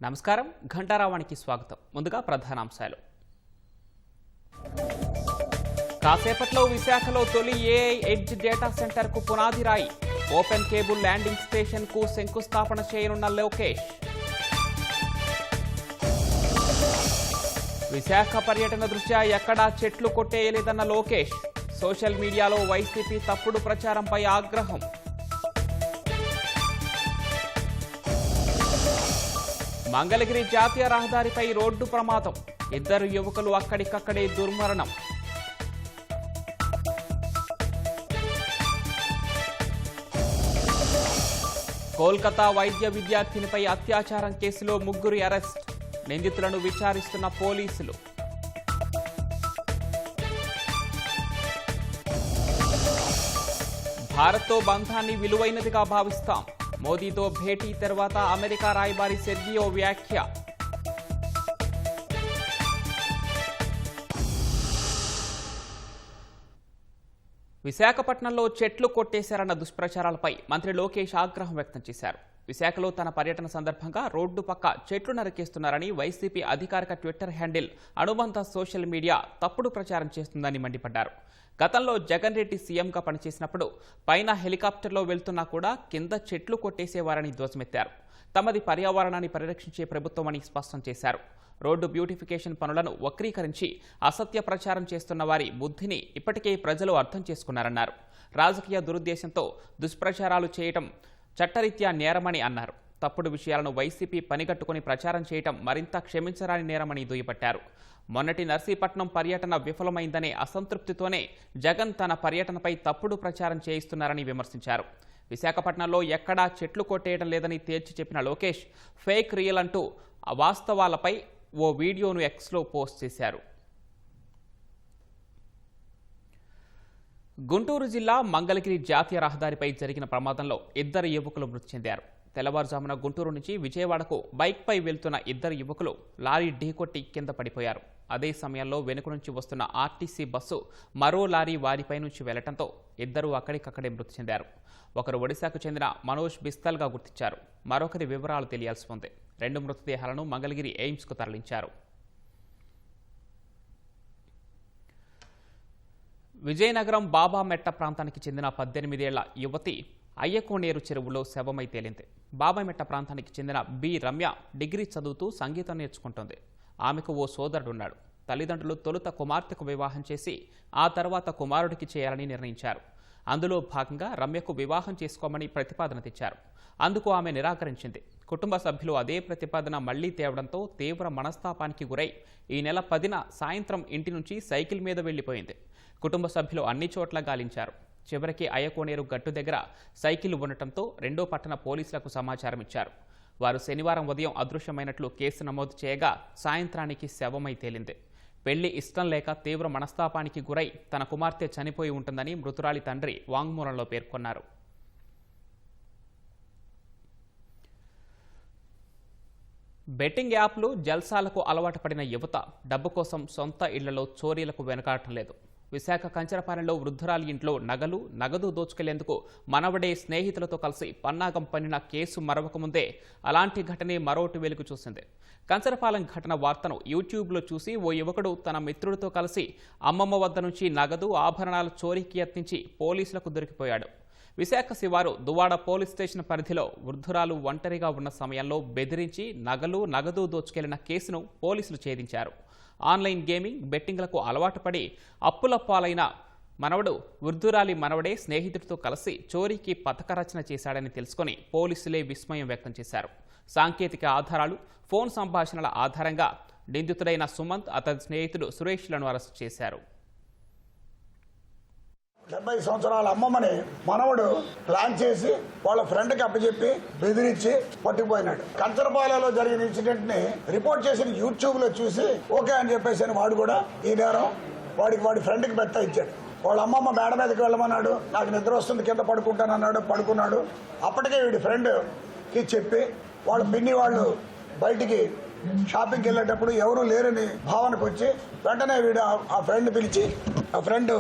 నమస్కారం ఘంటారావానికి స్వాగతం. ముందుగా ప్రధానాంశాలు. కాసేపట్లో విశాఖలో తొలి ఏఐ ఎడ్జ్ డేటా సెంటర్ కు పునాది రాయి. ఓపెన్ కేబుల్ ల్యాండింగ్ స్టేషన్ కు శంకుస్థాపన చేయనున్న లోకేష్. విశాఖ పర్యటన దృష్ట్యా ఎక్కడా చెట్లు కొట్టేయలేదన్న లోకేష్. సోషల్ మీడియాలో వైసీపీ తప్పుడు ప్రచారంపై ఆగ్రహం. మంగళగిరి జాతీయ రహదారిపై రోడ్డు ప్రమాదం. 2 యువకులు అక్కడికక్కడే దుర్మరణం. కోల్కతా వైద్య విద్యార్థినిపై అత్యాచారం కేసులో 3 అరెస్ట్. నిందితులను విచారిస్తున్న పోలీసులు. భారత్తో బంధాన్ని విలువైనదిగా భావిస్తాం. మోదీతో భేటీ తర్వాత అమెరికా రాయబారి సెర్గియో వ్యాఖ్య. విశాఖపట్నంలో చెట్లు కొట్టేశారన్న దుష్ప్రచారాలపై మంత్రి లోకేష్ ఆగ్రహం వ్యక్తం చేశారు. విశాఖలో తన పర్యటన సందర్భంగా రోడ్డు పక్క చెట్లు నరికేస్తున్నారని వైసీపీ అధికారిక ట్విట్టర్ హ్యాండిల్ అనుబంధ సోషల్ మీడియా తప్పుడు ప్రచారం చేస్తుందని మండిపడ్డారు. గతంలో జగన్ రెడ్డి సీఎంగా పనిచేసినప్పుడు పైన హెలికాప్టర్లో వెళ్తున్నా కూడా కింద చెట్లు కొట్టేసేవారని ధ్వజమెత్తారు. తమది పర్యావరణాన్ని పరిరక్షించే ప్రభుత్వమని స్పష్టం చేశారు. రోడ్డు బ్యూటిఫికేషన్ పనులను వక్రీకరించి అసత్య ప్రచారం చేస్తున్న వారి బుద్ధిని ఇప్పటికే ప్రజలు అర్థం చేసుకున్నారన్నారు. రాజకీయ దురుద్దేశంతో దుష్ప్రచారాలు చేయటం చట్టరీత్యా నేరమని అన్నారు. తప్పుడు విషయాలను వైసీపీ పనిగట్టుకుని ప్రచారం చేయటం మరింత క్షమించరాని నేరమని దుయ్యబట్టారు. మొన్నటి నర్సీపట్నం పర్యటన విఫలమైందనే అసంతృప్తితోనే జగన్ తన పర్యటనపై తప్పుడు ప్రచారం చేయిస్తున్నారని విమర్శించారు. విశాఖపట్నంలో ఎక్కడా చెట్లు కొట్టేయడం లేదని తేల్చి చెప్పిన లోకేష్ ఫేక్ రియల్ అంటూ వాస్తవాలపై ఓ వీడియోను ఎక్స్లో పోస్ట్ చేశారు. గుంటూరు జిల్లా మంగళగిరి జాతీయ రహదారిపై జరిగిన ప్రమాదంలో 2 యువకులు మృతి చెందారు. తెల్లవారుజామున గుంటూరు నుంచి విజయవాడకు బైక్పై వెళ్తున్న 2 యువకులు లారీ ఢీకొట్టి కింద పడిపోయారు. అదే సమయంలో వెనుక నుంచి వస్తున్న ఆర్టీసీ బస్సు మరో లారీ వారిపై నుంచి వెళ్లడంతో 2 అక్కడికక్కడే మృతి చెందారు. ఒకరు ఒడిశాకు చెందిన మనోజ్ బిస్తల్గా గుర్తించారు. మరొకరి వివరాలు తెలియాల్సి ఉంది. 2 మృతదేహాలను మంగళగిరి ఎయిమ్స్కు తరలించారు. విజయనగరం బాబామెట్ట ప్రాంతానికి చెందిన 18 ఏళ్ల యువతి అయ్యకోనేరు చెరువులో శవమై తేలింది. బాబామెట్ట ప్రాంతానికి చెందిన బి రమ్య డిగ్రీ చదువుతూ సంగీతం నేర్చుకుంటోంది. ఆమెకు ఓ సోదరుడున్నాడు. తల్లిదండ్రులు తొలుత కుమార్తెకు వివాహం చేసి ఆ తర్వాత కుమారుడికి చేయాలని నిర్ణయించారు. అందులో భాగంగా రమ్యకు వివాహం చేసుకోమని ప్రతిపాదన తెచ్చారు. అందుకు ఆమె నిరాకరించింది. కుటుంబ సభ్యులు అదే ప్రతిపాదన మళ్లీ తేవడంతో తీవ్ర మనస్తాపానికి గురై ఈ నెల 10న సాయంత్రం ఇంటి నుంచి సైకిల్ మీద వెళ్లిపోయింది. కుటుంబ సభ్యులు అన్ని చోట్ల గాలించారు. చివరికి అయ్యకోనేరు గట్టు దగ్గర సైకిల్ ఉండటంతో 2వ పట్టణ పోలీసులకు సమాచారం ఇచ్చారు. వారు శనివారం ఉదయం అదృశ్యమైనట్లు కేసు నమోదు చేయగా సాయంత్రానికి శవమై తేలింది. పెళ్లి ఇష్టం లేక తీవ్ర మనస్తాపానికి గురై తన కుమార్తె చనిపోయి ఉంటుందని మృతురాలి తండ్రి వాంగ్మూలంలో పేర్కొన్నారు. బెట్టింగ్ యాప్లు జల్సాలకు అలవాటు పడిన యువత డబ్బు కోసం సొంత ఇళ్లలో చోరీలకు వెనకాడటం లేదు. విశాఖ కంచరపాలెంలో వృద్ధురాలి ఇంట్లో నగదు దోచుకెళ్లేందుకు మనవడే స్నేహితులతో కలిసి పన్నాగం పన్నిన కేసు మరవకముందే అలాంటి ఘటనే మరోటి వెలుగు చూసింది. కంచరపాలెం ఘటన వార్తను యూట్యూబ్లో చూసి ఓ యువకుడు తన మిత్రుడితో కలిసి అమ్మమ్మ వద్ద నుంచి నగదు ఆభరణాల చోరీకి యత్నించి పోలీసులకు దొరికిపోయాడు. విశాఖ శివారు దువ్వాడ పోలీస్ స్టేషన్ పరిధిలో వృద్ధురాలు ఒంటరిగా ఉన్న సమయంలో బెదిరించి నగదు దోచుకెళ్లిన కేసును పోలీసులు ఛేదించారు. ఆన్లైన్ గేమింగ్ బెట్టింగ్లకు అలవాటు పడి అప్పుల పాలైన మనవడు వృద్ధురాలి మనవడే స్నేహితుడితో కలిసి చోరీకి పథకరచన చేశాడని తెలుసుకుని పోలీసులే విస్మయం వ్యక్తం చేశారు. సాంకేతిక ఆధారాలు, ఫోన్ సంభాషణల ఆధారంగా నిందితుడైన సుమంత్, అతని స్నేహితుడు సురేష్లను అరెస్టు చేశారు. 70 సంవత్సరాల అమ్మమ్మని మనవడు ప్లాన్ చేసి వాళ్ళ ఫ్రెండ్కి అప్పచెప్పి బెదిరించి పట్టుకుపోయినాడు. కంచరపాలెంలో జరిగిన ఇన్సిడెంట్ ని రిపోర్ట్ చేసిన యూట్యూబ్ లో చూసి ఓకే అని చెప్పేసి వాడు కూడా ఈ నేరం వాడి ఫ్రెండ్కి బెత్త ఇచ్చాడు. వాళ్ళ అమ్మమ్మ మేడ మీదకి వెళ్ళమన్నాడు. నాకు నిద్ర వస్తుంది కింద పడుకుంటానన్నాడు. పడుకున్నాడు. అప్పటికే వీడి ఫ్రెండ్కి చెప్పి వాళ్ళ పిన్ని వాళ్ళు బయటికి షాపింగ్కి వెళ్ళేటప్పుడు ఎవరూ లేరని భావనకు వచ్చి వెంటనే వీడు ఆ ఫ్రెండ్ పిలిచి, ఆ ఫ్రెండ్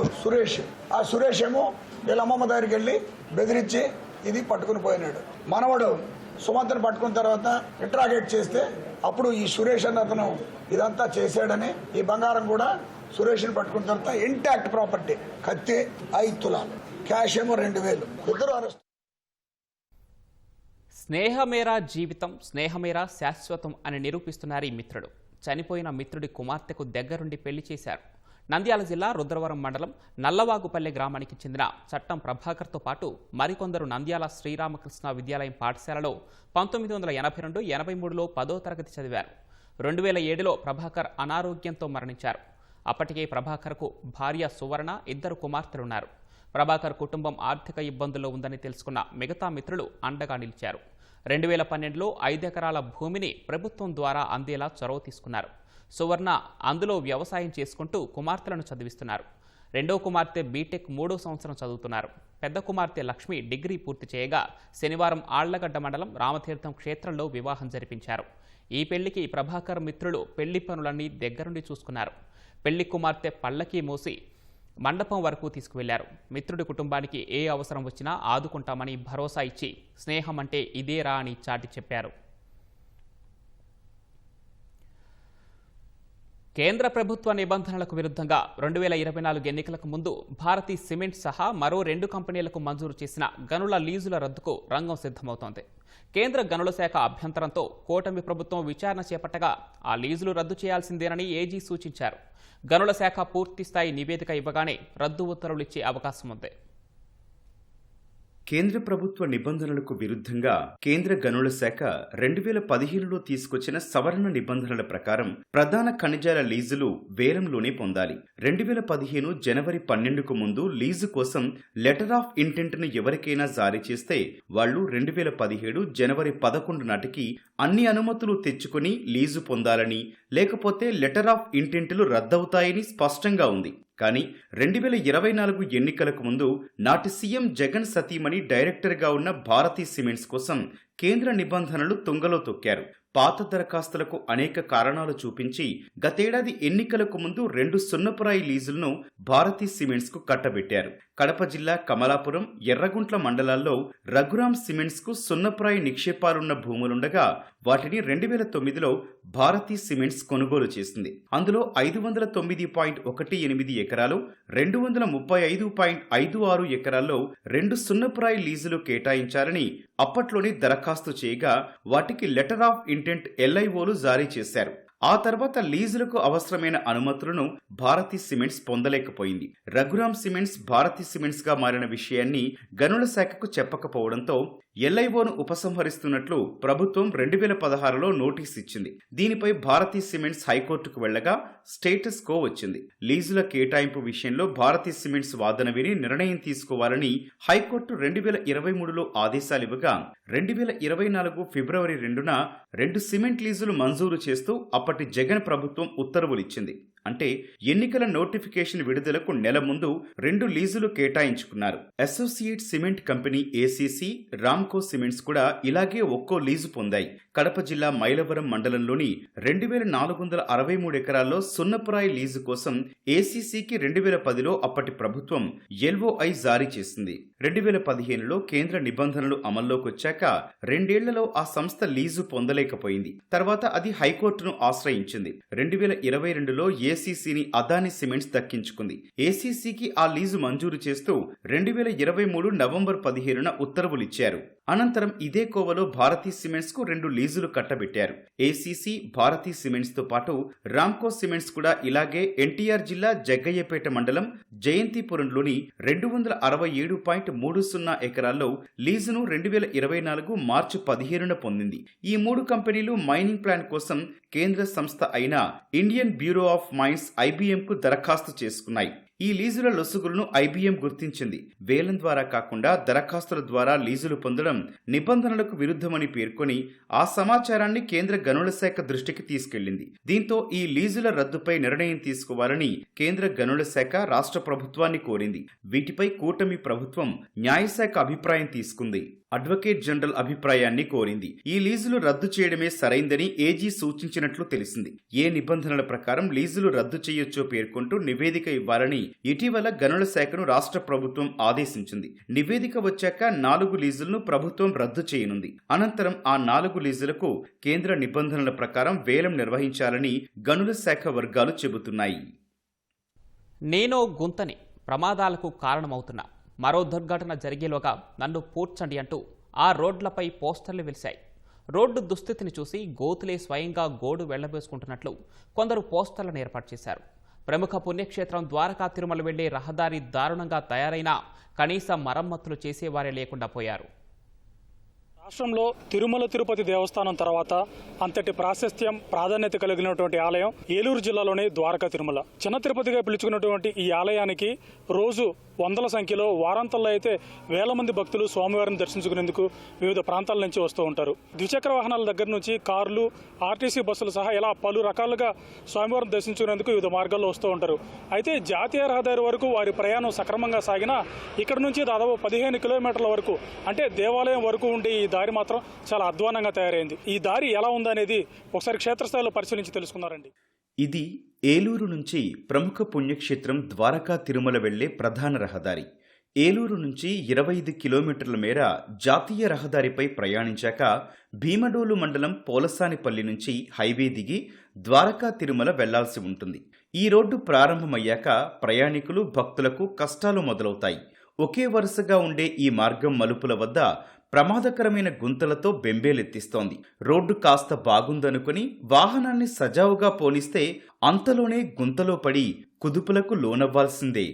సురేష్ ఏమో వీళ్ళ అమ్మమ్మ దగ్గరికి వెళ్ళి బెదిరించి ఇది పట్టుకుని పోయినాడు. మనవడు సుమంత్ని పట్టుకున్న తర్వాత ఇంట్రాగేట్ చేస్తే అప్పుడు ఈ సురేష్ అన్న అతను ఇదంతా చేశాడని, ఈ బంగారం కూడా సురేష్ని పట్టుకున్న తర్వాత ఇంటాక్ట్ ప్రాపర్టీ కత్తి 5 తులాలు, క్యాష్ ఏమో 2,000, ఇద్దరు అరెస్ట్. స్నేహమేరా జీవితం, స్నేహమేరా శాశ్వతం అని నిరూపిస్తున్నారు ఈ మిత్రుడు. చనిపోయిన మిత్రుడి కుమార్తెకు దగ్గరుండి పెళ్లి చేశారు. నంద్యాల జిల్లా రుద్రవరం మండలం నల్లవాగుపల్లె గ్రామానికి చెందిన చట్టం ప్రభాకర్తో పాటు మరికొందరు నంద్యాల శ్రీరామకృష్ణ విద్యాలయం పాఠశాలలో 1982-83లో 10వ తరగతి చదివారు. 2007లో ప్రభాకర్ అనారోగ్యంతో మరణించారు. అప్పటికే ప్రభాకర్కు భార్య సువర్ణ, 2 కుమార్తెలున్నారు. ప్రభాకర్ కుటుంబం ఆర్థిక ఇబ్బందుల్లో ఉందని తెలుసుకున్న మిగతా మిత్రులు అండగా నిలిచారు. 2012లో 5 ఎకరాల భూమిని ప్రభుత్వం ద్వారా అందేలా చొరవ తీసుకున్నారు. సువర్ణ అందులో వ్యవసాయం చేసుకుంటూ కుమార్తెలను చదివిస్తున్నారు. 2వ కుమార్తె బీటెక్ 3వ సంవత్సరం చదువుతున్నారు. పెద్ద కుమార్తె లక్ష్మి డిగ్రీ పూర్తి చేయగా శనివారం ఆళ్లగడ్డ మండలం రామతీర్థం క్షేత్రంలో వివాహం జరిపించారు. ఈ పెళ్లికి ప్రభాకర్ మిత్రులు పెళ్లి పనులన్నీ దగ్గరుండి చూసుకున్నారు. పెళ్లి కుమార్తె పల్లకీ మోసి మండపం వరకు తీసుకువెళ్లారు. మిత్రుడి కుటుంబానికి ఏ అవసరం వచ్చినా ఆదుకుంటామని భరోసా ఇచ్చి స్నేహం అంటే ఇదేరా అని చాటి చెప్పారు. కేంద్ర ప్రభుత్వ నిబంధనలకు విరుద్ధంగా 2024 ఎన్నికలకు ముందు భారతీ సిమెంట్ సహా మరో 2 కంపెనీలకు మంజూరు చేసిన గనుల లీజుల రద్దుకు రంగం సిద్ధమవుతోంది. కేంద్ర గనుల శాఖ అభ్యంతరంతో కూటమి ప్రభుత్వం విచారణ చేపట్టగా ఆ లీజులు రద్దు చేయాల్సిందేనని ఏజీ సూచించారు. గనుల శాఖ పూర్తిస్థాయి నివేదిక ఇవ్వగానే రద్దు ఉత్తర్వులు ఇచ్చే అవకాశం ఉంది. కేంద్ర ప్రభుత్వ నిబంధనలకు విరుద్ధంగా కేంద్ర గనుల శాఖ 2015లో తీసుకొచ్చిన సవరణ నిబంధనల ప్రకారం ప్రధాన ఖనిజాల లీజులు వేలంలోనే పొందాలి. 2015 జనవరి 12కు ముందు లీజు కోసం లెటర్ ఆఫ్ ఇంటెంట్ను ఎవరికైనా జారీ చేస్తే వాళ్లు 2017 జనవరి 11 నాటికి అన్ని అనుమతులు తెచ్చుకుని లీజు పొందాలని, లేకపోతే లెటర్ ఆఫ్ ఇంటెంట్లు రద్దవుతాయని స్పష్టంగా ఉంది. కానీ 2024 ఎన్నికలకు ముందు నాటి సీఎం జగన్ సతీమణి డైరెక్టర్గా ఉన్న భారతీ సిమెంట్స్ కోసం కేంద్ర నిబంధనలు తుంగలో తొక్కారు. పాత దరఖాస్తులకు అనేక కారణాలు చూపించి గతేడాది ఎన్నికలకు ముందు 2 సున్నపురాయి లీజులను భారతీ సిమెంట్స్ కు కట్టబెట్టారు. కడప జిల్లా కమలాపురం, ఎర్రగుంట్ల మండలాల్లో రఘురాం సిమెంట్స్ కు సున్నపురాయి నిక్షేపాలున్న భూములుండగా వాటిని 2009లో భారతీ సిమెంట్స్ కొనుగోలు చేసింది. అందులో 509.18 ఎకరాలు, 235.56 ఎకరాల్లో 2 సున్నపురాయి లీజులు కేటాయించాలని అప్పట్లోనే దరఖాస్తు చేయగా వాటికి లెటర్ ఆఫ్ ఇంటెంట్ LIOలు జారీ చేశారు. ఆ తర్వాత లీజులకు అవసరమైన అనుమతులను భారతీ సిమెంట్స్ పొందలేకపోయింది. రఘురాం సిమెంట్స్ భారతీ సిమెంట్స్ గా మారిన విషయాన్ని గనుల శాఖకు చెప్పకపోవడంతో LIOను ఉపసంహరిస్తున్నట్లు ప్రభుత్వం 2016లో నోటీస్ ఇచ్చింది. దీనిపై భారతీ సిమెంట్స్ హైకోర్టుకు వెళ్లగా స్టేటస్ కో వచ్చింది. లీజుల కేటాయింపు విషయంలో భారతీ సిమెంట్స్ వాదన విని నిర్ణయం తీసుకోవాలని హైకోర్టు 2023లో ఆదేశాలివ్వగా 2024 ఫిబ్రవరి 2న 2 సిమెంట్ లీజులు మంజూరు చేస్తూ అప్పటి జగన్ ప్రభుత్వం ఉత్తర్వులిచ్చింది. అంటే ఎన్నికల నోటిఫికేషన్ విడుదలకు నెల ముందు 2 లీజులు కేటాయించుకున్నారు. Associate cement company ACC, Ramco Cements కూడా ఇలాగే ఒక్కో లీజు పొందాయి. కడప జిల్లా మైలవరం మండలంలోని 2463 ఎకరాల్లో సున్నపురాయి లీజు కోసం ACCకి 2010లో అప్పటి ప్రభుత్వం LOI జారీ చేసింది. 2015లో కేంద్ర నిబంధనలు అమల్లోకి వచ్చాక 2 ఏళ్లలో ఆ సంస్థ లీజు పొందలేకపోయింది. తర్వాత అది హైకోర్టును ఆశ్రయించింది. 2022లో ACCని అదాని సిమెంట్స్ దక్కించుకుంది. ACCకి ఆ లీజు మంజూరు చేస్తూ 2023 నవంబర్ 15న ఉత్తర్వులిచ్చారు. అనంతరం ఇదే కోవలో భారతీ సిమెంట్స్ కు 2 లీజులు కట్టబెట్టారు. ACC, భారతీ సిమెంట్స్ తో పాటు రామ్కో సిమెంట్స్ కూడా ఇలాగే ఎన్టీఆర్ జిల్లా జగ్గయ్యపేట మండలం జయంతిపురంలోని 267.30 ఎకరాల్లో లీజును 2024 మార్చి 15న పొందింది. ఈ 3 కంపెనీలు మైనింగ్ ప్లాన్ కోసం కేంద్ర సంస్థ అయిన ఇండియన్ బ్యూరో ఆఫ్ మైన్స్ IBMకు దరఖాస్తు చేసుకున్నాయి. ఈ లీజుల లొసుగులను IBM గుర్తించింది. వేలం ద్వారా కాకుండా దరఖాస్తుల ద్వారా లీజులు పొందడం నిబంధనలకు విరుద్ధమని పేర్కొని ఆ సమాచారాన్ని కేంద్ర గనుల శాఖ దృష్టికి తీసుకెళ్లింది. దీంతో ఈ లీజుల రద్దుపై నిర్ణయం తీసుకోవాలని కేంద్ర గనుల శాఖ రాష్ట్ర ప్రభుత్వాన్ని కోరింది. వీటిపై కూటమి ప్రభుత్వం న్యాయశాఖ అభిప్రాయం తీసుకుంది. అడ్వకేట్ జనరల్ అభిప్రాయాన్ని కోరింది. ఈ లీజులు రద్దు చేయడమే సరైందని ఏజీ సూచించినట్లు తెలిసింది. ఏ నిబంధనల ప్రకారం లీజులు రద్దు చేయొచ్చో పేర్కొంటూ నివేదిక ఇవ్వాలని ఇటీవల గనుల శాఖను రాష్ట్ర ప్రభుత్వం ఆదేశించింది. నివేదిక వచ్చాక 4 లీజులను ప్రభుత్వం రద్దు చేయనుంది. అనంతరం ఆ 4 లీజులకు కేంద్ర నిబంధనల ప్రకారం వేలం నిర్వహించాలని గనుల శాఖ వర్గాలు చెబుతున్నాయి. నేనో గుంతని ప్రమాదాలకు కారణమవుతున్నా, మరో దుర్ఘటన జరిగేలోగా నన్ను పూడ్చండి అంటూ ఆ రోడ్లపై పోస్టర్లు వెలిశాయి. రోడ్డు దుస్థితిని చూసి గోతులే స్వయంగా గోడు వెళ్లబోసుకుంటున్నట్లు కొందరు పోస్టర్లను ఏర్పాటు చేశారు. ప్రముఖ పుణ్యక్షేత్రం ద్వారకా తిరుమల వెళ్లే రహదారి దారుణంగా తయారైనా కనీస మరమ్మతులు చేసేవారే లేకుండా పోయారు. రాష్ట్రంలో తిరుమల తిరుపతి దేవస్థానం తర్వాత అంతటి ప్రాశస్త్యం ప్రాధాన్యత కలిగినటువంటి ఆలయం ఏలూరు జిల్లాలోని ద్వారకా తిరుమల. చిన్న తిరుపతిగా పిలుచుకున్నటువంటి ఈ ఆలయానికి రోజు వందల సంఖ్యలో, వారాంతాల్లో అయితే వేల మంది భక్తులు స్వామివారిని దర్శించుకునేందుకు వివిధ ప్రాంతాల నుంచి వస్తూ ఉంటారు. ద్విచక్ర వాహనాల దగ్గర నుంచి కార్లు, ఆర్టీసీ బస్సులు సహా ఇలా పలు రకాలుగా స్వామివారిని దర్శించుకునేందుకు వివిధ మార్గాల్లో వస్తూ ఉంటారు. అయితే జాతీయ రహదారి వరకు వారి ప్రయాణం సక్రమంగా సాగినా ఇక్కడ నుంచి దాదాపు 15 కిలోమీటర్ల వరకు, అంటే దేవాలయం వరకు ఉండే ఈ దారి మాత్రం చాలా అధ్వానంగా తయారైంది. ఈ దారి ఎలా ఉందనేది ఒకసారి క్షేత్రస్థాయిలో పరిశీలించి తెలుసుకున్నారండి. ఇది ఏలూరు నుంచి ప్రముఖ పుణ్యక్షేత్రం ద్వారకా తిరుమల వెళ్లే ప్రధాన రహదారి. ఏలూరు నుంచి 25 కిలోమీటర్ల మేర జాతీయ రహదారిపై ప్రయాణించాక భీమడోలు మండలం పోలసానిపల్లి నుంచి హైవే దిగి ద్వారకా తిరుమల వెళ్లాల్సి ఉంటుంది. ఈ రోడ్డు ప్రారంభమయ్యాక ప్రయాణికులు, భక్తులకు కష్టాలు మొదలవుతాయి. ఒకే వరుసగా ఉండే ఈ మార్గం మలుపుల వద్ద ప్రమాదకరమైన గుంతలతో బెంబేలెత్తిస్తోంది. రోడ్డు కాస్త బాగుందనుకుని వాహనాన్ని సజావుగా పోనిస్తే అంతలోనే గుంతలో పడి కుదుపులకు లోనవ్వాల్సిందే.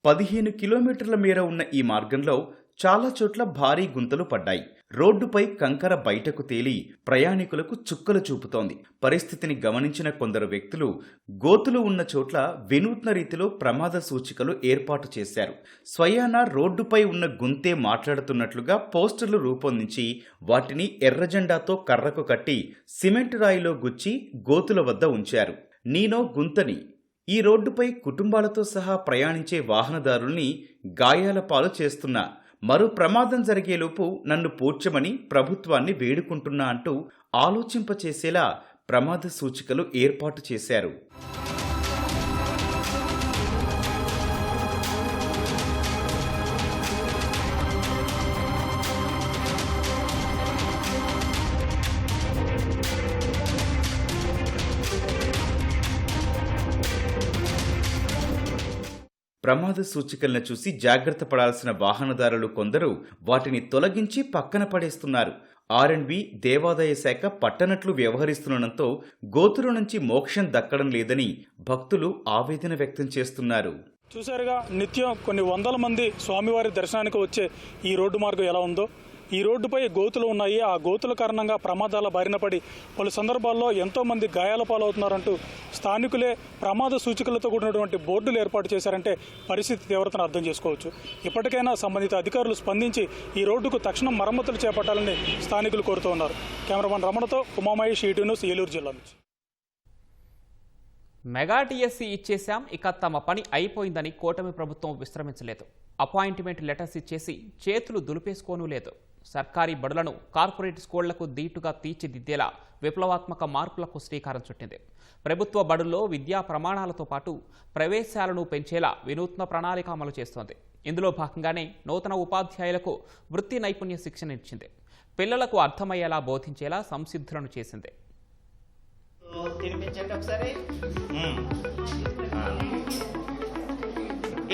పదిహేను కిలోమీటర్ల మేర ఉన్న ఈ మార్గంలో చాలా చోట్ల భారీ గుంతలు పడ్డాయి. రోడ్డుపై కంకర బయటకు తేలి ప్రయాణికులకు చుక్కలు చూపుతోంది. పరిస్థితిని గమనించిన కొందరు వ్యక్తులు గోతులు ఉన్న చోట్ల వినూత్న రీతిలో ప్రమాద సూచికలు ఏర్పాటు చేశారు. స్వయానా రోడ్డుపై ఉన్న గుంతే మాట్లాడుతున్నట్లుగా పోస్టర్లు రూపొందించి వాటిని ఎర్రజెండాతో కర్రకు కట్టి సిమెంట్ రాయిలో గుచ్చి గోతుల వద్ద ఉంచారు. నీనో గుంతని. ఈ రోడ్డుపై కుటుంబాలతో సహా ప్రయాణించే వాహనదారుల్ని గాయాల పాలు చేస్తున్నా, మరో ప్రమాదం జరిగేలోపు నన్ను పూడ్చమని ప్రభుత్వాన్ని వేడుకుంటున్నా అంటూ ఆలోచింపచేసేలా ప్రమాద సూచికలు ఏర్పాటు చేశారు. ప్రమాద సూచికలను చూసి జాగ్రత్త పడాల్సిన వాహనదారులు కొందరు వాటిని తొలగించి పక్కన పడేస్తున్నారు. ఆర్ఎండ్బి, దేవాదాయ శాఖ పట్టనట్లు వ్యవహరిస్తుండటంతో గోతుల నుంచి మోక్షం దక్కడం లేదని భక్తులు ఆవేదన వ్యక్తం చేస్తున్నారు. చూశారుగా, నిత్యం కొన్ని వందల మంది స్వామివారి దర్శనానికి వచ్చే ఈ రోడ్డు మార్గం ఎలా ఉందో. ఈ రోడ్డుపై గోతులు ఉన్నాయి. ఆ గోతుల కారణంగా ప్రమాదాల బారిన పడి పలు సందర్భాల్లో ఎంతో మంది గాయాల పాలవుతున్నారంటూ స్థానికులే ప్రమాద సూచికలతో కూడినటువంటి బోర్డులు ఏర్పాటు చేశారంటే పరిస్థితి తీవ్రతను అర్థం చేసుకోవచ్చు. ఇప్పటికైనా సంబంధిత అధికారులు స్పందించి ఈ రోడ్డుకు తక్షణం మరమ్మతులు చేపట్టాలని స్థానికులు కోరుతూ ఉన్నారు. కెమెరామన్ రమణతో ఉమామహేష్, ఈటీవీ న్యూస్, ఏలూరు జిల్లా నుంచి. మెగా డిఎస్సి ఇచ్చేశాం, ఇక తమ పని అయిపోయిందని కూటమి ప్రభుత్వం విశ్రమించలేదు. అపాయింట్మెంట్ లెటర్స్ ఇచ్చేసి చేతులు దులిపేసుకోనూ లేదు. సర్కారీ బడులను కార్పొరేట్ స్కూళ్లకు దీటుగా తీర్చిదిద్దేలా విప్లవాత్మక మార్పులకు శ్రీకారం చుట్టింది. ప్రభుత్వ బడుల్లో విద్యా ప్రమాణాలతో పాటు ప్రవేశాలను పెంచేలా వినూత్న ప్రణాళిక అమలు చేస్తోంది. ఇందులో భాగంగానే నూతన ఉపాధ్యాయులకు వృత్తి నైపుణ్య శిక్షణ ఇచ్చింది. పిల్లలకు అర్థమయ్యేలా బోధించేలా సంసిద్ధులను చేసింది.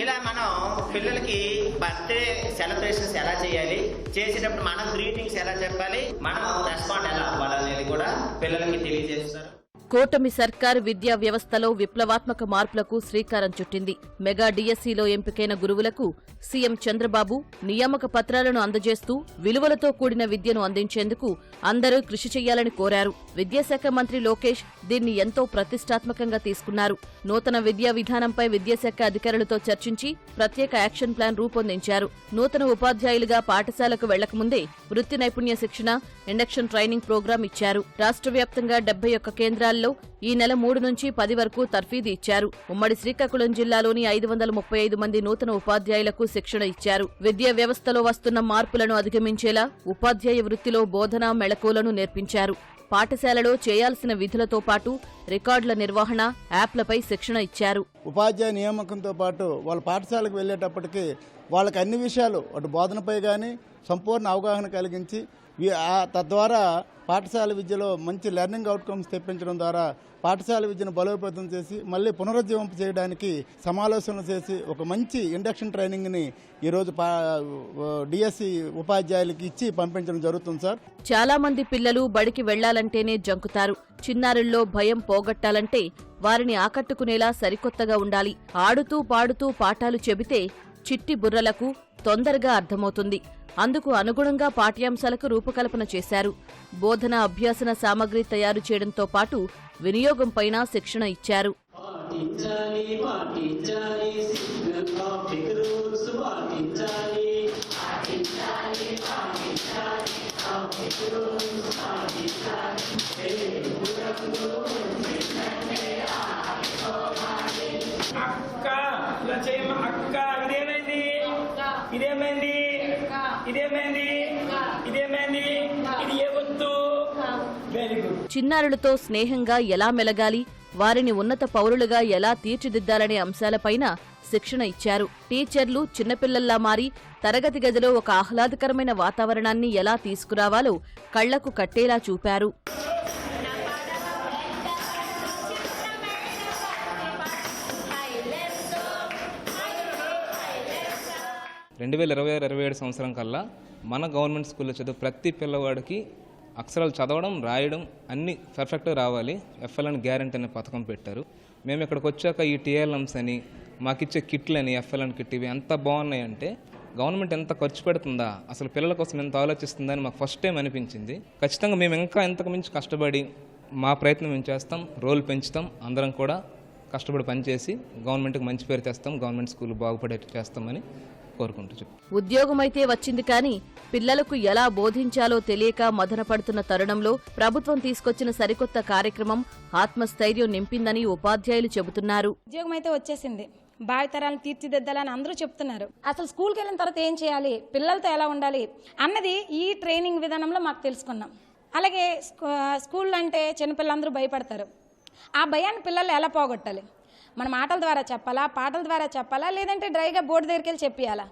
ఇలా మనం పిల్లలకి బర్త్డే సెలబ్రేషన్స్ ఎలా చేయాలి, చేసేటప్పుడు మనం గ్రీటింగ్స్ ఎలా చెప్పాలి, మనం రెస్పాండ్ ఎలా అవ్వాలనేది కూడా పిల్లలకి తెలియజేస్తారు. కూటమి సర్కార్ విద్యా వ్యవస్థలో విప్లవాత్మక మార్పులకు శ్రీకారం చుట్టింది. మెగా డిఎస్సీలో ఎంపికైన గురువులకు సీఎం చంద్రబాబు నియామక పత్రాలను అందజేస్తూ విలువలతో కూడిన విద్యను అందించేందుకు అందరూ కృషి చేయాలని కోరారు. విద్యాశాఖ మంత్రి లోకేష్ దీన్ని ఎంతో ప్రతిష్టాత్మకంగా తీసుకున్నారు. నూతన విద్యా విధానంపై విద్యాశాఖ అధికారులతో చర్చించి ప్రత్యేక యాక్షన్ ప్లాన్ రూపొందించారు. నూతన ఉపాధ్యాయులుగా పాఠశాలకు వెళ్లకముందే వృత్తి నైపుణ్య శిక్షణ, ఇండక్షన్ ట్రైనింగ్ ప్రోగ్రాం ఇచ్చారు. రాష్ట్ర వ్యాప్తంగా 71 కేంద్రాల్లో ఈ నెల 3 నుంచి 10 వరకు తర్ఫీదు ఇచ్చారు. ఉమ్మడి శ్రీకాకుళం జిల్లాలోని 535 మంది నూతన ఉపాధ్యాయులకు శిక్షణ ఇచ్చారు. విద్యా వ్యవస్థలో వస్తున్న మార్పులను అధిగమించేలా ఉపాధ్యాయ వృత్తిలో బోధన మెళకువలను నేర్పించారు. పాఠశాలలో చేయాల్సిన విధులతో పాటు రికార్డుల నిర్వహణ, యాప్లపై శిక్షణ ఇచ్చారు. ఉపాధ్యాయ నియామకంతో పాటు వాళ్ళ పాఠశాలకు వెళ్ళేటప్పటికీ వాళ్ళకి అన్ని విషయాలు అటు బోధనపై కానీ సంపూర్ణ అవగాహన కలిగించి తద్వారా పాఠశాల విద్యలో మంచి లెర్నింగ్ అవుట్కమ్స్ తెప్పించడం ద్వారా పాఠశాల విద్యను బలోపేతం చేసి మళ్ళీ పునరుజ్జీవింప చేయడానికి సమాలోచనలు చేసి ఒక మంచి ఇండక్షన్ ట్రైనింగ్ని ఈరోజు డిఎస్సి ఉపాధ్యాయులకి ఇచ్చి పంపించడం జరుగుతుంది సార్. చాలా మంది పిల్లలు బడికి వెళ్లాలంటేనే జంకుతారు. చిన్నారుల్లో భయం పోగొట్టాలంటే వారిని ఆకట్టుకునేలా సరికొత్తగా ఉండాలి. ఆడుతూ పాడుతూ పాఠాలు చెబితే చిట్టి బుర్రలకు తొందరగా అర్థమవుతుంది. అందుకు అనుగుణంగా పాఠ్యాంశాలకు రూపకల్పన చేశారు. బోధన అభ్యాసన సామగ్రి తయారు చేయడంతో పాటు వినియోగంపైన శిక్షణ ఇచ్చారు. చిన్నారులతో స్నేహంగా ఎలా మెలగాలి, వారిని ఉన్నత పౌరులుగా ఎలా తీర్చిదిద్దాలనే అంశాలపైన శిక్షణ ఇచ్చారు. టీచర్లు చిన్నపిల్లల్లా మారి తరగతి గదిలో ఒక ఆహ్లాదకరమైన వాతావరణాన్ని ఎలా తీసుకురావాలో కళ్లకు కట్టేలా చూపారు. రెండు 2026-27 సంవత్సరం కల్లా మన గవర్నమెంట్ స్కూల్లో చదువు ప్రతి పిల్లవాడికి అక్షరాలు చదవడం, రాయడం అన్నీ పర్ఫెక్ట్గా రావాలి. ఎఫ్ఎల్ఎన్ గ్యారెంటీ అనే పథకం పెట్టారు. మేము ఇక్కడికి వచ్చాక ఈ టీఎల్ఎమ్స్ అని మాకిచ్చే కిట్లని, ఎఫ్ఎల్ఎన్ కిట్ ఇవి ఎంత బాగున్నాయంటే గవర్నమెంట్ ఎంత ఖర్చు పెడుతుందా, అసలు పిల్లల కోసం ఎంత ఆలోచిస్తుందని మాకు ఫస్ట్ టైం అనిపించింది. ఖచ్చితంగా మేము ఇంకా ఎంతకు మించి కష్టపడి మా ప్రయత్నం మేము చేస్తాం, రోల్ పెంచుతాం. అందరం కూడా కష్టపడి పనిచేసి గవర్నమెంట్కి మంచి పేరు తెస్తాం, గవర్నమెంట్ స్కూల్ బాగుపడేట్టు చేస్తామని కోరుకుంటూ. ఉద్యోగమైతే వచ్చింది కానీ పిల్లలకు ఎలా బోధించాలో తెలియక మదనపడుతున్న తరుణంలో ప్రభుత్వం తీసుకొచ్చిన సరికొత్త కార్యక్రమం ఆత్మస్థైర్యం నింపిందని ఉపాధ్యాయులు చెబుతున్నారు. ఉద్యోగం అయితే వచ్చేసింది, భావితరాలను తీర్చిదిద్దాలని అందరూ చెప్తున్నారు. అసలు స్కూల్కి వెళ్ళిన తర్వాత ఏం చేయాలి, పిల్లలతో ఎలా ఉండాలి అన్నది ఈ ట్రైనింగ్ విధానంలో మాకు తెలుసుకున్నాం. అలాగే స్కూల్ అంటే చిన్నపిల్లలందరూ భయపడతారు. ఆ భయాన్ని పిల్లలు ఎలా పోగొట్టాలి, మన మాటల ద్వారా చెప్పాలా, పాటల ద్వారా చెప్పాలా, లేదంటే డ్రైగా బోర్డు దగ్గరికి వెళ్ళి చెప్పియాలా,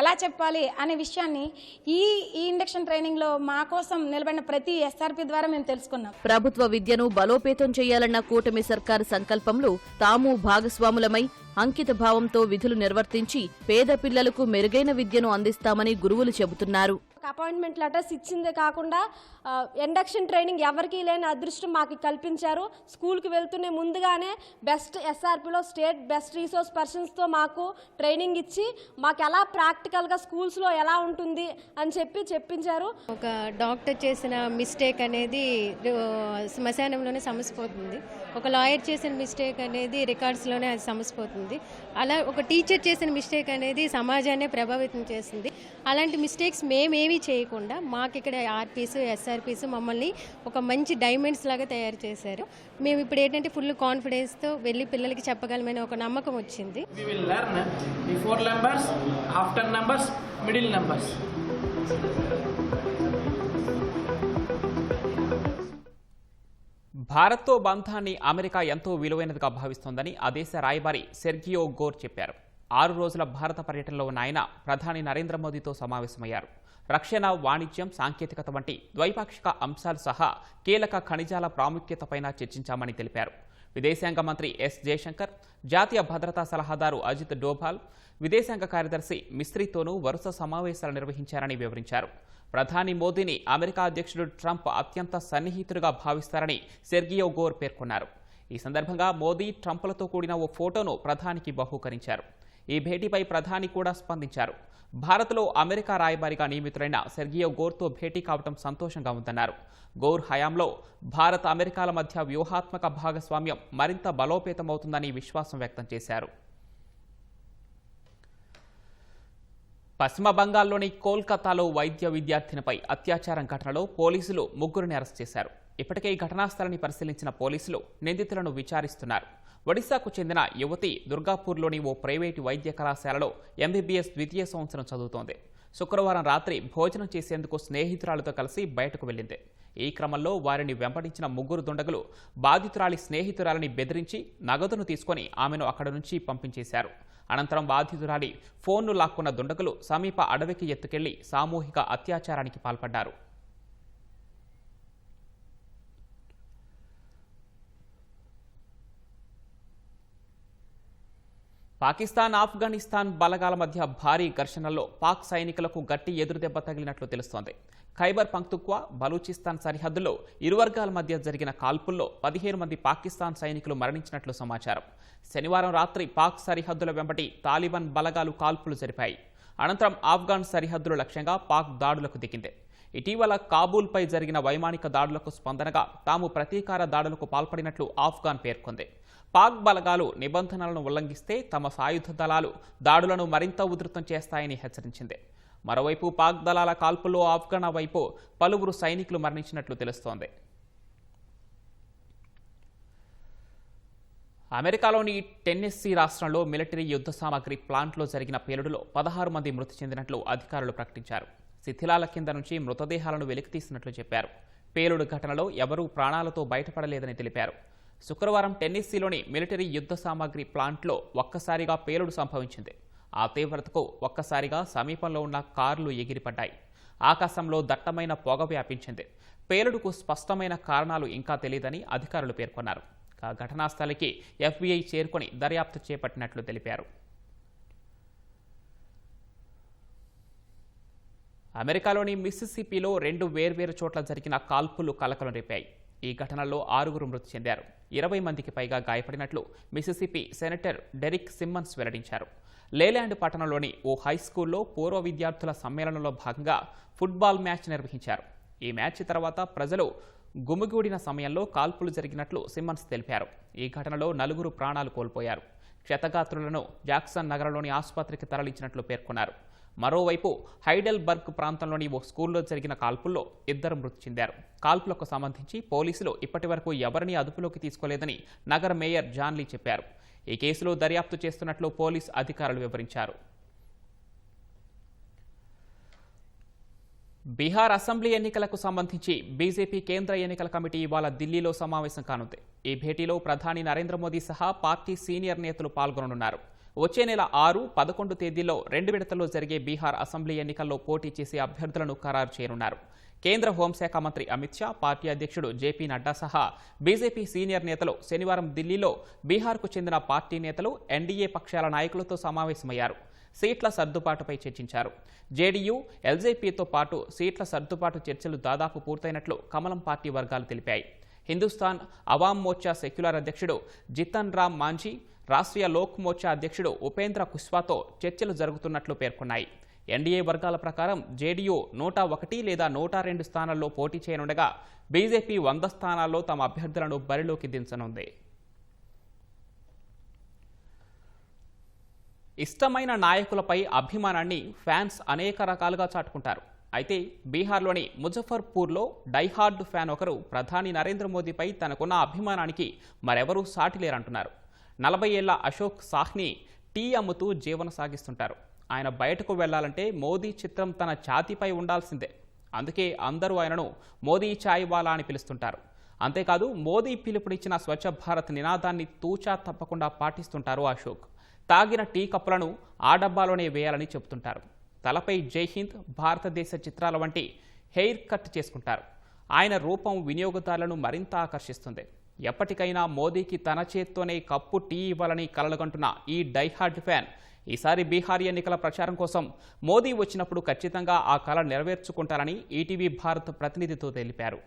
ఎలా చెప్పాలి అనే విషయాన్ని ఈ ఇండక్షన్ ట్రైనింగ్లో మా కోసం నిలబడిన ప్రతి ఎస్ఆర్పి ద్వారా మేము తెలుసుకున్నాం. ప్రభుత్వ విద్యను బలోపేతం చేయాలన్న కూటమి సర్కారు సంకల్పంలో తాము భాగస్వాములమై అంకిత భావంతో విధులు నిర్వర్తించి పేద పిల్లలకు మెరుగైన విద్యను అందిస్తామని గురువులు చెబుతున్నారు. అపాయింట్మెంట్ లెటర్స్ ఇచ్చిందే కాకుండా ఇండక్షన్ ట్రైనింగ్ ఎవరికీ లేని అదృష్టం మాకు కల్పించారు. స్కూల్కి వెళ్తూనే ముందుగానే బెస్ట్ ఎస్ఆర్పిలో స్టేట్ బెస్ట్ రీసోర్స్ పర్సన్స్తో మాకు ట్రైనింగ్ ఇచ్చి మాకు ఎలా ప్రాక్టికల్గా స్కూల్స్లో ఎలా ఉంటుంది అని చెప్పించారు. ఒక డాక్టర్ చేసిన మిస్టేక్ అనేది శ్మశానంలోనే సమసిపోతుంది, ఒక లాయర్ చేసిన మిస్టేక్ అనేది రికార్డ్స్లోనే అది సమసిపోతుంది. అలా ఒక టీచర్ చేసిన మిస్టేక్ అనేది సమాజాన్నే ప్రభావితం చేస్తుంది. అలాంటి మిస్టేక్స్ మేమేమీ చేయకుండా మాకు ఇక్కడ ఆర్పీస్, ఎస్ఆర్పీస్ మమ్మల్ని ఒక మంచి డైమండ్స్ లాగా తయారు చేశారు. మేము ఇప్పుడు ఏంటంటే ఫుల్ కాన్ఫిడెన్స్తో వెళ్ళి పిల్లలకి చెప్పగలమనే ఒక నమ్మకం వచ్చింది. భారత్తో బంధాన్ని అమెరికా ఎంతో విలువైనదిగా భావిస్తోందని ఆ దేశ రాయబారి సెర్గియో గోర్ చెప్పారు. 6 రోజుల భారత పర్యటనలో ఉన్న ఆయన ప్రధాని నరేంద్ర మోదీతో సమావేశమయ్యారు. రక్షణ, వాణిజ్యం, సాంకేతికత వంటి ద్వైపాక్షిక అంశాలు సహా కీలక ఖనిజాల ప్రాముఖ్యతపైన చర్చించామని తెలిపారు. విదేశాంగ మంత్రి ఎస్ జయశంకర్, జాతీయ భద్రతా సలహాదారు అజిత్ డోభాల్, విదేశాంగ కార్యదర్శి మిస్త్రీతోనూ వరుస సమావేశాలు నిర్వహించారని వివరించారు. ప్రధాని మోదీని అమెరికా అధ్యక్షుడు ట్రంప్ అత్యంత సన్నిహితుడిగా భావిస్తారని సెర్గియో గోర్ పేర్కొన్నారు. ఈ సందర్భంగా మోదీ, ట్రంప్లతో కూడిన ఓ ఫోటోను ప్రధానికి బహూకరించారు. ఈ భేటీపై ప్రధాని కూడా స్పందించారు. భారత్లో అమెరికా రాయబారిగా నియమితులైన సెర్గియో గోర్తో భేటీ కావడం సంతోషంగా ఉందన్నారు. గోర్ హయాంలో భారత్, అమెరికాల మధ్య వ్యూహాత్మక భాగస్వామ్యం మరింత బలోపేతమవుతుందని విశ్వాసం వ్యక్తం చేశారు. పశ్చిమ బంగాల్లోని కోల్కతాలో వైద్య విద్యార్థినిపై అత్యాచారం ఘటనలో పోలీసులు 3 అరెస్ట్ చేశారు. ఇప్పటికే ఈ ఘటనా స్థలాన్ని పరిశీలించిన పోలీసులు నిందితులను విచారిస్తున్నారు. ఒడిశాకు చెందిన యువతి దుర్గాపూర్లోని ఓ ప్రైవేటు వైద్య కళాశాలలో ఎంబీబీఎస్ ద్వితీయ సంవత్సరం చదువుతోంది. శుక్రవారం రాత్రి భోజనం చేసేందుకు స్నేహితురాలతో కలిసి బయటకు వెళ్లింది. ఈ క్రమంలో వారిని వెంబడించిన 3 దుండగులు బాధితురాలి స్నేహితురాలిని బెదిరించి నగదును తీసుకుని ఆమెను అక్కడి నుంచి పంపించేశారు. అనంతరం బాధితురాలి ఫోన్ను లాక్కున్న దుండగులు సమీప అడవికి ఎత్తుకెళ్లి సామూహిక అత్యాచారానికి పాల్పడ్డారు. పాకిస్తాన్, ఆఫ్ఘనిస్తాన్ బలగాల మధ్య భారీ ఘర్షణల్లో పాక్ సైనికులకు గట్టి ఎదురుదెబ్బ తగిలినట్లు తెలుస్తోంది. ఖైబర్ పఖ్తూన్ఖ్వా, బలూచిస్తాన్ సరిహద్దులో ఇరు వర్గాల మధ్య జరిగిన కాల్పుల్లో 15 మంది పాకిస్తాన్ సైనికులు మరణించినట్లు సమాచారం. శనివారం రాత్రి పాక్ సరిహద్దుల వెంబడి తాలిబాన్ బలగాలు కాల్పులు జరిపాయి. అనంతరం ఆఫ్ఘాన్ సరిహద్దుల లక్ష్యంగా పాక్ దాడులకు దిగింది. ఇటీవల కాబూల్పై జరిగిన వైమానిక దాడులకు స్పందనగా తాము ప్రతీకార దాడులకు పాల్పడినట్లు ఆఫ్ఘాన్ పేర్కొంది. పాక్ బలగాలు నిబంధనలను ఉల్లంఘిస్తే తమ సాయుధ దళాలు దాడులను మరింత ఉధృతం చేస్తాయని హెచ్చరించింది. మరోవైపు పాక్ దళాల కాల్పుల్లో ఆఫ్ఘన్ వైపు పలువురు సైనికులు మరణించినట్లు తెలుస్తోంది. అమెరికాలోని టెన్నెస్సీ రాష్ట్రంలో మిలిటరీ యుద్ధ సామాగ్రి ప్లాంట్లో జరిగిన పేలుడులో 16 మంది మృతి చెందినట్లు అధికారులు ప్రకటించారు. శిథిలాల కింద నుంచి మృతదేహాలను వెలికితీసినట్లు చెప్పారు. పేలుడు ఘటనలో ఎవరూ ప్రాణాలతో బయటపడలేదని తెలిపారు. శుక్రవారం టెన్నెస్సీలోని మిలిటరీ యుద్ధ సామాగ్రి ప్లాంట్లో ఒక్కసారిగా పేలుడు సంభవించింది. ఆ తీవ్రతకు ఒక్కసారిగా సమీపంలో ఉన్న కార్లు ఎగిరిపడ్డాయి. ఆకాశంలో దట్టమైన పొగ వ్యాపించింది. పేలుడుకు స్పష్టమైన కారణాలు ఇంకా తెలియదని అధికారులు పేర్కొన్నారు. ఘటనా స్థలికి FBI చేరుకొని దర్యాప్తు చేపట్టినట్లు తెలిపారు. అమెరికాలోని మిస్సిసిపిలో 2 వేర్వేరు చోట్ల జరిగిన కాల్పులు కలకలం రేపాయి. ఈ ఘటనలో 6 మృతి చెందారు. 20 మందికి పైగా గాయపడినట్లు మిసిసిపి సెనేటర్ డెరిక్ సిమ్మన్స్ వెల్లడించారు. లేలాండ్ పట్టణంలోని ఓ హైస్కూల్లో పూర్వ విద్యార్థుల సమ్మేళనంలో భాగంగా ఫుట్బాల్ మ్యాచ్ నిర్వహించారు. ఈ మ్యాచ్ తర్వాత ప్రజలు గుమిగూడిన సమయంలో కాల్పులు జరిగినట్లు సిమ్మన్స్ తెలిపారు. ఈ ఘటనలో 4 ప్రాణాలు కోల్పోయారు. క్షతగాత్రులను జాక్సన్ నగరంలోని ఆసుపత్రికి తరలించినట్లు పేర్కొన్నారు. మరోవైపు హైడెల్బర్గ్ ప్రాంతంలోని ఓ స్కూల్లో జరిగిన కాల్పుల్లో 2 మృతి చెందారు. కాల్పులకు సంబంధించి పోలీసులు ఇప్పటివరకు ఎవరినీ అదుపులోకి తీసుకోలేదని నగర మేయర్ జాన్ లీ చెప్పారు. ఈ కేసులో దర్యాప్తు చేస్తున్నట్లు పోలీస్ అధికారులు వివరించారు. బీహార్ అసెంబ్లీ ఎన్నికలకు సంబంధించి బీజేపీ కేంద్ర ఎన్నికల కమిటీ ఇవాళ ఢిల్లీలో సమావేశం కానుంది. ఈ భేటీలో ప్రధాని నరేంద్ర మోదీ సహా పార్టీ సీనియర్ నేతలు పాల్గొననున్నారు. వచ్చే నెల 6, 11 తేదీల్లో 2 విడతల్లో జరిగే బీహార్ అసెంబ్లీ ఎన్నికల్లో పోటీ చేసే అభ్యర్థులను ఖరారు చేయనున్నారు. కేంద్ర హోంశాఖ మంత్రి అమిత్ షా, పార్టీ అధ్యక్షుడు జేపీ నడ్డా సహా బీజేపీ సీనియర్ నేతలు శనివారం ఢిల్లీలో బీహార్కు చెందిన పార్టీ నేతలు, ఎన్డీఏ పక్షాల నాయకులతో సమావేశమయ్యారు. సీట్ల సర్దుబాటుపై చర్చించారు. జేడీయూ, ఎల్జేపీతో పాటు సీట్ల సర్దుబాటు చర్చలు దాదాపు పూర్తయినట్లు కమలం పార్టీ వర్గాలు తెలిపాయి. హిందుస్థాన్ అవాం మోర్చా సెక్యులర్ అధ్యక్షుడు జితన్ రామ్ మాంఝీ, రాష్ట్రీయ లోక్ మోర్చా అధ్యక్షుడు ఉపేంద్ర కుష్వాతో చర్చలు జరుగుతున్నట్లు పేర్కొన్నాయి. ఎన్డీఏ వర్గాల ప్రకారం జేడీయూ 101 లేదా 102 స్థానాల్లో పోటీ చేయనుండగా బీజేపీ 100 స్థానాల్లో తమ అభ్యర్థులను బరిలోకి దించనుంది. ఇష్టమైన నాయకులపై అభిమానాన్ని ఫ్యాన్స్ అనేక రకాలుగా చాటుకుంటారు. అయితే బీహార్లోని ముజఫర్పూర్లో డైహార్డ్ ఫ్యాన్ ఒకరు ప్రధాని నరేంద్ర మోదీపై తనకున్న అభిమానానికి మరెవరూ సాటిలేరంటున్నారు. 40 ఏళ్ల అశోక్ సాహ్ని టీ అమ్ముతూ జీవనం సాగిస్తుంటారు. ఆయన బయటకు వెళ్లాలంటే మోదీ చిత్రం తన ఛాతీపై ఉండాల్సిందే. అందుకే అందరూ ఆయనను మోదీ చాయ్ వాలా అని పిలుస్తుంటారు. అంతేకాదు మోదీ పిలుపునిచ్చిన స్వచ్ఛ భారత్ నినాదాన్ని తూచా తప్పకుండా పాటిస్తుంటారు అశోక్. తాగిన టీ కప్పులను ఆ డబ్బాలోనే వేయాలని చెబుతుంటారు. తలపై జై హింద్, భారతదేశ చిత్రాల వంటి హెయిర్ కట్ చేసుకుంటారు. ఆయన రూపం వినియోగదారులను మరింత ఆకర్షిస్తుంది. ఎప్పటికైనా మోదీకి తన చేత్తోనే కప్పు టీ ఇవ్వాలని కలలుగంటున్న ఈ డైహార్డ్ ఫ్యాన్ ఈసారి బీహార్ ఎన్నికల ప్రచారం కోసం మోదీ వచ్చినప్పుడు ఖచ్చితంగా ఆ కల నెరవేర్చుకుంటారని ఈటీవీ భారత్ ప్రతినిధితో తెలిపారు.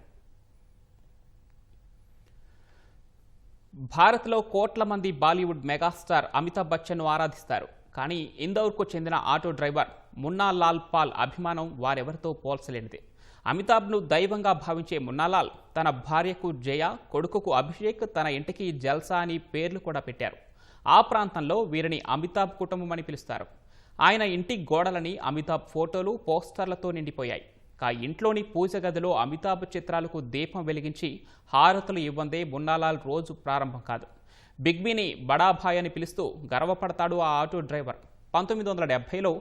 భారత్లో కోట్ల మంది బాలీవుడ్ మెగాస్టార్ అమితాబ్ బచ్చన్ను ఆరాధిస్తారు. కానీ ఇందౌర్కు చెందిన ఆటో డ్రైవర్ మున్నాలాల్ పాల్ అభిమానం వారెవరితో పోల్చలేనిది. అమితాబ్ను దైవంగా భావించే మున్నాలాల్ తన భార్యకు జయ, కొడుకుకు అభిషేక్, తన ఇంటికి జల్సా అని పేర్లు కూడా పెట్టారు. ఆ ప్రాంతంలో వీరిని అమితాబ్ కుటుంబం అని పిలుస్తారు. ఆయన ఇంటి గోడలని అమితాబ్ ఫోటోలు, పోస్టర్లతో నిండిపోయాయి. ఆ ఇంట్లోని పూజ గదిలో అమితాబ్ చిత్రాలకు దీపం వెలిగించి హారతులు ఇవ్వందే మున్నాలాల్ రోజు ప్రారంభం కాదు. బిగ్ బీని బడాభాయ్ అని పిలుస్తూ గర్వపడతాడు ఆ ఆటో డ్రైవర్. 1970లో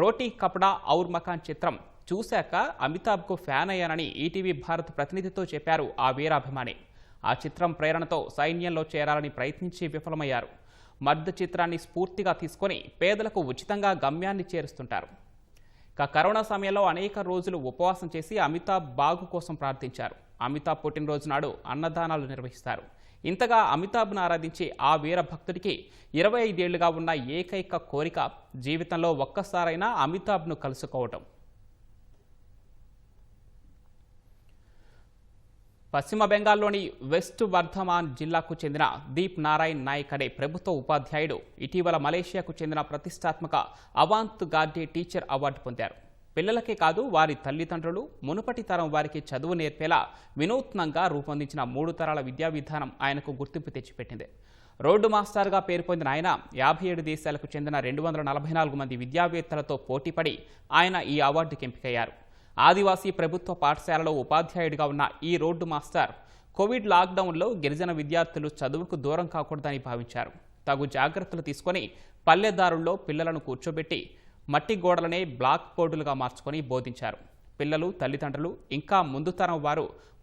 రోటీ కపడా ఔర్ మకాన్ చిత్రం చూశాక అమితాబ్కు ఫ్యాన్ అయ్యానని ఈటీవీ భారత్ ప్రతినిధితో చెప్పారు ఆ వీరాభిమాని. ఆ చిత్రం ప్రేరణతో సైన్యంలో చేరాలని ప్రయత్నించి విఫలమయ్యారు. మర్ద్ చిత్రాన్ని స్ఫూర్తిగా తీసుకొని పేదలకు ఉచితంగా గమ్యాన్ని చేరుస్తుంటారు. కరోనా సమయంలో అనేక రోజులు ఉపవాసం చేసి అమితాబ్ బాగు కోసం ప్రార్థించారు. అమితాబ్ పుట్టినరోజు నాడు అన్నదానాలు నిర్వహిస్తారు. ఇంతగా అమితాబ్ను ఆరాధించే ఆ వీర భక్తుడికి 25 ఏళ్లుగా ఉన్న ఏకైక కోరిక జీవితంలో ఒక్కసారైనా అమితాబ్ను కలుసుకోవటం. పశ్చిమ బెంగాల్లోని వెస్ట్ వర్ధమాన్ జిల్లాకు చెందిన దీప్ నారాయణ్ నాయక్ అనే ప్రభుత్వ ఉపాధ్యాయుడు ఇటీవల మలేషియాకు చెందిన ప్రతిష్టాత్మక అవాంత్ గార్డే టీచర్ అవార్డు పొందారు. పిల్లలకే కాదు వారి తల్లిదండ్రులు, మునుపటి తరం వారికి చదువు నేర్పేలా వినూత్నంగా రూపొందించిన 3 తరాల విద్యా విధానం ఆయనకు గుర్తింపు తెచ్చిపెట్టింది. రోడ్డు మాస్టర్గా పేరు పొందిన ఆయన 57 దేశాలకు చెందిన 244 మంది విద్యావేత్తలతో పోటీపడి ఆయన ఈ అవార్డుకి ఎంపికయ్యారు. ఆదివాసీ ప్రభుత్వ పాఠశాలలో ఉపాధ్యాయుడిగా ఉన్న ఈ రోడ్డు మాస్టర్ కోవిడ్ లాక్డౌన్లో గిరిజన విద్యార్థులు చదువుకు దూరం కాకూడదని భావించారు. తగు జాగ్రత్తలు తీసుకొని పల్లెదారుల్లో పిల్లలను కూర్చోబెట్టి మట్టి గోడలనే బ్లాక్ బోర్డులుగా మార్చుకొని బోధించారు. పిల్లలు, తల్లిదండ్రులు, ఇంకా ముందు తరం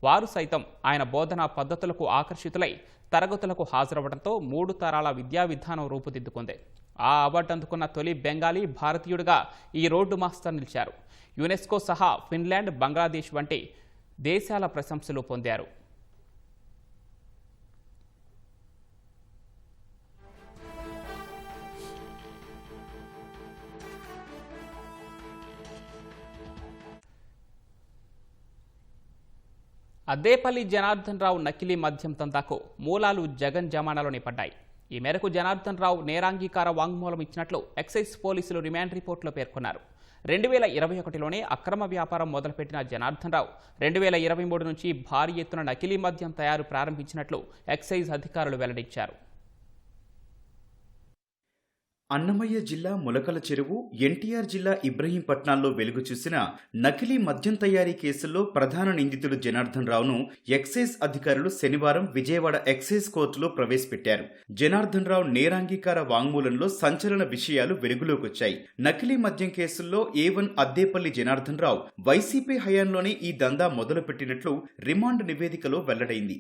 వారు సైతం ఆయన బోధనా పద్ధతులకు ఆకర్షితులై తరగతులకు హాజరవ్వడంతో 3 తరాల విద్యా విధానం రూపుదిద్దుకుంది. ఆ అవార్డు అందుకున్న తొలి బెంగాలీ భారతీయుడిగా ఈ రోడ్డు మాస్టర్ నిలిచారు. యునెస్కో సహా ఫిన్లాండ్, బంగ్లాదేశ్ వంటి దేశాల ప్రశంసలు పొందారు. అద్దేపల్లి జనార్దన్ రావు నకిలీ మద్యం దందాకు మూలాలు జగన్ జమానాలోనే పడ్డాయి. ఈ మేరకు జనార్దన్ రావు నేరాంగీకార వాంగ్మూలం ఇచ్చినట్లు ఎక్సైజ్ పోలీసులు రిమాండ్ రిపోర్టులో పేర్కొన్నారు. 2021లోనే అక్రమ వ్యాపారం మొదలుపెట్టిన జనార్దన్ రావు 2023 నుంచి భారీ ఎత్తున నకిలీ మద్యం తయారు ప్రారంభించినట్లు ఎక్సైజ్ అధికారులు వెల్లడించారు. అన్నమయ్య జిల్లా ములకల చెరువు, ఎన్టీఆర్ జిల్లా ఇబ్రహీంపట్నాల్లో వెలుగు చూసిన నకిలీ మద్యం తయారీ కేసుల్లో ప్రధాన నిందితుడు జనార్దన్ రావును ఎక్సైజ్ అధికారులు శనివారం విజయవాడ ఎక్సైజ్ కోర్టులో ప్రవేశపెట్టారు. జనార్దన్ రావు నేరాంగీకార వాంగ్మూలంలో సంచలన విషయాలు వెలుగులోకొచ్చాయి. నకిలీ మద్యం కేసుల్లో A1 అద్దేపల్లి జనార్దన్ రావు వైసీపీ హయాంలోనే ఈ దందా మొదలుపెట్టినట్లు రిమాండ్ నివేదికలో వెల్లడైంది.